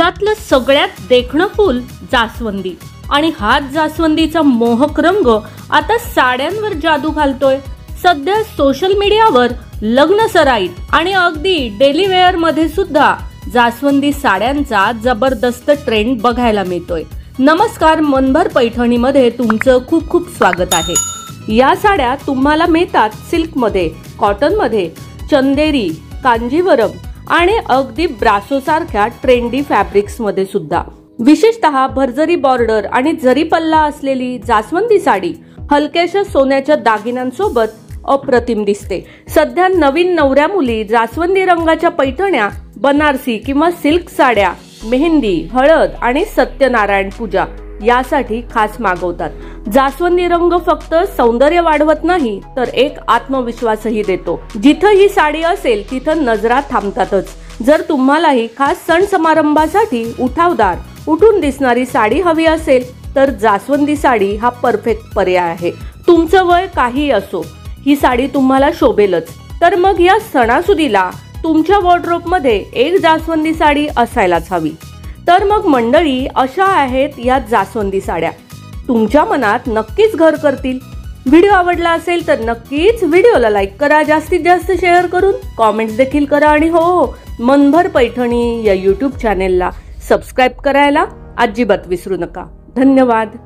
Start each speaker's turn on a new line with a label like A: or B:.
A: रानातलं सगळ्यात देखणं फूल जास्वंदी आणि हाच जास्वंदीचा मोहक रंग आता साड्यांवर जादू घालतोय। सध्या सोशल मीडियावर लग्न सराईत आणि अगदी डेली वेअर मध्ये सुद्धा जास्वंदी साड्यांचा जबरदस्त ट्रेंड बघायला मिळतोय। नमस्कार, मनभर पैठणीमध्ये तुमचं खूप खूप स्वागत आहे। या साड्या तुम्हाला मिळतात सिल्क मध्ये, कॉटन मध्ये, चंदेरी, कांजीवरम आणि अगदी ब्रासो सारख्या ट्रेंडी फॅब्रिक्स मध्ये सुद्धा। विशेषतः भरजरी बॉर्डर आणि जरी पल्ला असलेली जास्वंदी साडी हलक्याशा सोन्याच्या दागिन्यांसोबत अप्रतिम दिसते। सध्या नवीन नवऱ्या मुली जास्वंदी रंगाच्या पैठण्या, बनारसी किंवा सिल्क साड्या मेहंदी, हळद आणि सत्यनारायण पूजा यासाठी खास मागवतात। जास्वंदी रंग फक्त सौंदर्य वाढवत नाही तर एक आत्मविश्वासही देतो। जिथं ही साडी असेल तिथं नजरा थांबतातच। जर तुम्हालाही खास सण समारंभासाठी उठावदार, उठून दिसणारी साडी हवी असेल तर जास्वंदी साडी हा परफेक्ट पर्याय आहे। तुमचं वय काही असो, ही साडी तुम्हाला शोभेलच। तर मग या सणासुदीला तुमच्या वॉर्डरोब मध्ये एक जास्वंदी साडी असायलाच हवी। तर मग मंडळी, अशा आहेत या जास्वंदी साड्या, तुमच्या मनात नक्कीच घर करतील। व्हिडिओ आवडला असेल तर नक्कीच व्हिडिओला लाईक करा, जास्तीत जास्त शेअर करून कॉमेंट्स देखील करा आणि हो, मनभर पैठणी या YouTube चॅनेलला सबस्क्राईब करायला अजिबात विसरू नका। धन्यवाद।